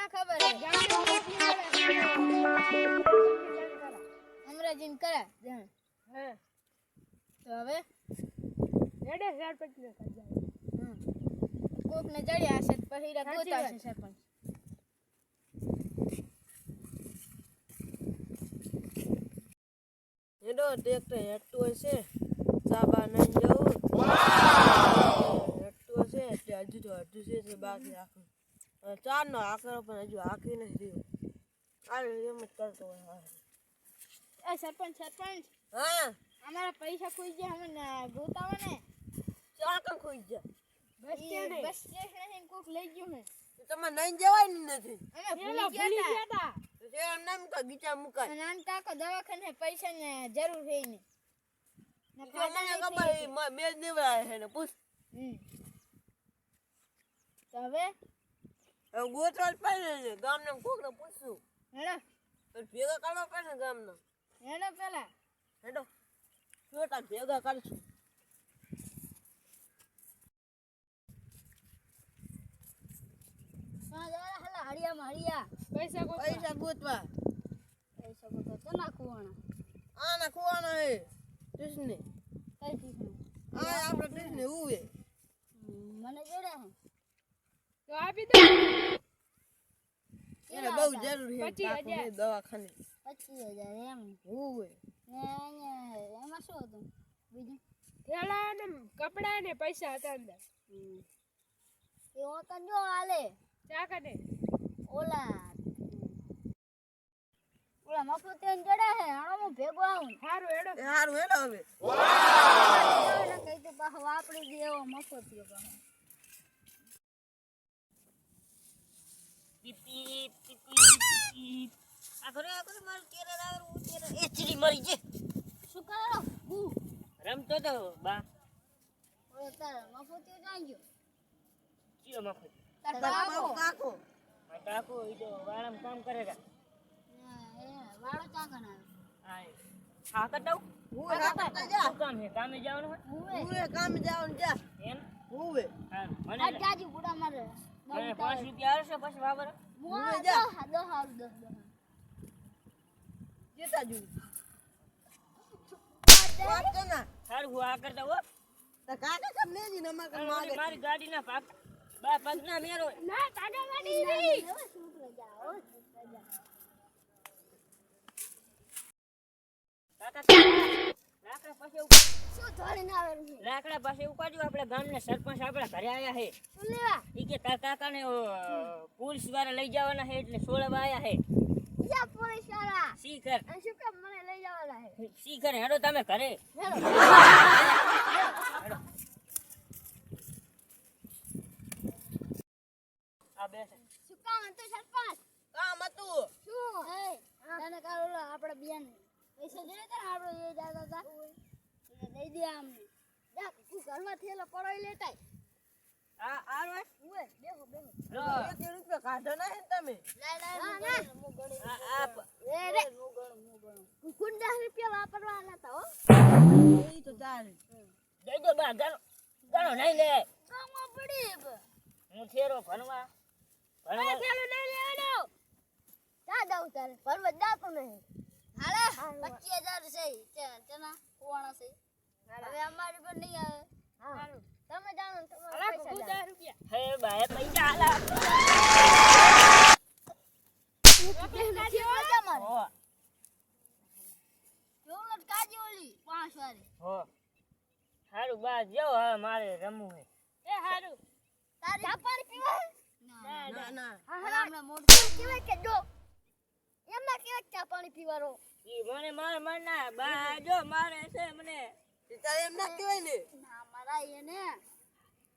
ક્યાં ખબર હે અમરાજીન કરે જાણ હે તો હવે રેડે સરપંચ ને કરી જાય કોક ને જડ્યા હશે પછી ગોતાશે સરપંચ એડો ટ્રેક્ટર હેઠું હશે સાબા નહીં જવું હેઠું હશે એટલે હજુ તો અડધું છે બાકી રાખું ચાર નો આકરો પણ હજુ આખી નથી રહ્યું આ એમ જ કરતો હોય એ સરપંચ હા અમારા પૈસા ખોઈ ગયા અમે ગોતાવા ને ચાકર ખોઈ જાય બસ સ્ટેશન કોક લઈ ગયું હે તમે નહીં જવાય ને નથી અમે ભૂલી ગયા હતા તે નામ તો ગીચા મુકાય નાન કાકો દવાખાને પૈસા ને જરૂર હે ને મને ખબર મેજ દેવાય હે ને પૂછ તો હવે ગોતવાલ પડે ને ગામના કોક ને પૂછું હેડો ભેગા કરવા પડે ગામના હેડો પેલા હેડો છોટા ભેગા કરશું હલા હળિયા પૈસા ગોતવા તો નાખવાના આના ખોવાના હે કૃષ્ણ કઈ ઠીક આ આપણે કૃષ્ણ ઉવે મને જોડે હે તો આપી દો એને બહુ જરૂર છે 25,000 દવાખાને 25,000 એમ ઉવે ને એમાં શું હતું બીજું થેલા ને કપડા ને પૈસા હતા અંદર એ હોતા જો હાલે ચા કને ઓલા મફુતિયન જડે હે હાણો હું ભેગો આવું હારું હેડો સારું હેલો હવે કઈ તો પાછો વાપરી દે એવો મફુતિયો પાછો આ કરે મારું તેરે રાવર હું તેરે એચડી મરી જે શું કરો રમતો તો બા ઓય તાર મફુતિયો જાઈ ગયો કીઓ મફત તાર કાકો કાકો કાકો એ તો વાળામ કામ કરેગા વાળો ચાકન આય હા કટાઉ હું રાખતા જા શું કામ હે કામે જવાનું હોય ઉવે કામ જાવ જા એમ ઉવે હા મને આ જાજી બુડા મારે મને 5 રૂપિયા આવશે પછી વાબર મુઆ દો જેતા જુ વાત તો ના સારું હું આ કરતા હો તો કાકા કમ લેજી નમા કમ માગે મારી ગાડી ના પાક બા પગ ના મેરો ના તાગા વાડી નહીં કાકા લાકડા પાસે શું ધોરીને આવેલું છે લાકડા પાસે ઉપાડ્યું આપણે ગામના સરપંચ આપણા ઘરે આયા હે શું લેવા ઈ કે તાર કાકાને પોલીસ વાળા લઈ જવાના હે એટલે સોળવા આયા હે જા પોલીસ વાળા સી કર અને શું કામ મને લઈ જવાના હે સી કર હેડો તમે ઘરે આ બેસે શું કામ હતું સરપંચ કામ હતું શું હે તને કાલ ઓલા આપડા બિયાન પૈસા જોડે તાર આપડે એ જાતા હતા એ દઈ દે આમને જા તું ઘરમાં થેલો પડાઈ લેતાય આ રે ઉએ બેહો લો 1 રૂપિયા કાઢો ના હે તમે ના આ એ રે કુંડા રૂપિયા વાપરવાના હતા હો ઈ તો ચાલે દઈ દો બા ગણો નહીં લે કામમાં પડી હું થેરો ભણવા અરે થેલો નહીં લેવાનો જા દઉં તારે ભરવા જાતો નહીં હાલે 25,000 છે તેના કુવાણા છે હવે અમારી પર નહીં આવે હારું તમે જાણો તમારા પૈસા રૂપિયા હે બા પૈસા આલા હો ચોકલેટ કાજી ઓલી 5 વાળી હો હારું બા જાઓ હવે મારે રમવું હે એ હારું તારી ચાપાણી પીવા ના ના હા હમણાં મોઢું કેવાય કે જો એમના કેવાય ચા પાણી પીવાનો ઈ મને માર ના બા જો મારે છે મને તારે એમ ના કહેવાય ને ના મારા એને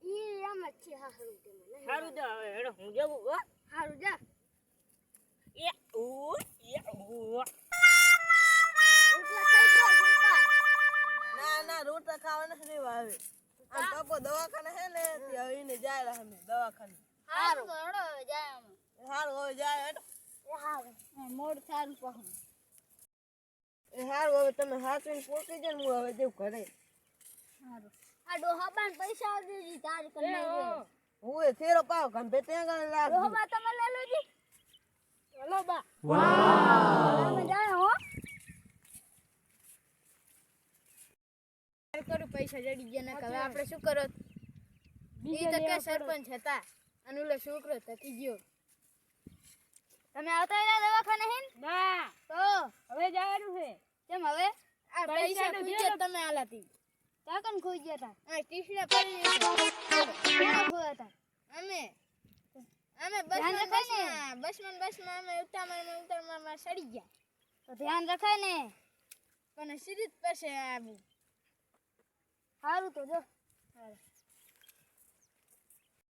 ઈ એમ જ છે હારું કે મને હારું તો હવે હેડો હું જવું હો હારું જા એ ઓ ઉઠલા ખાઈ ગયો ફૂલકા ના રોટલા ખાવા નથી દેવા હવે આ બાપો દવાખાને હે ને તે હવે એને જાય રહે અમે દવાખાને હારું તો હડો હવે જાય અમે હારું હવે જાય હેડો એ હારું મોડ થારું પહમ એ હારું હવે તમે હાથવીને પોકી જાય ને હું હવે જેવું ઘરે હારું આ ડોહાબાન પૈસા આવી દીધી તારી કને એ લઈ હો હું એ થેરો પાવ ગંભે ત્યાં ગણ લાગ ડોહાબા તમે લઈ લેજી હાલો બા અમે જાણે હો કરું પૈસા જડી ગયા ને હવે આપણે શું કરો બીજે એ તો કે લેવા પડે. સરપંચ હતા અને ઓલો છોકરો થકી ગયો તમે આવતા રહ્યા દવાખાને હિન ના તો હવે જવાનું છે કેમ હવે આ પૈસા પૈસા તો પૂછે દે. તમે આલાતી કાકન ખોઈ ગયા હતા આ ટીસડા કરી કોણ ખોયા હતા અમે અમે ધ્યાન રખાય ને. બસમાં અમે ઉતારમાં સડી ગયા તો ધ્યાન રખાય ને પણ સીધી જ પાસે આવી સારું તો જો હારું.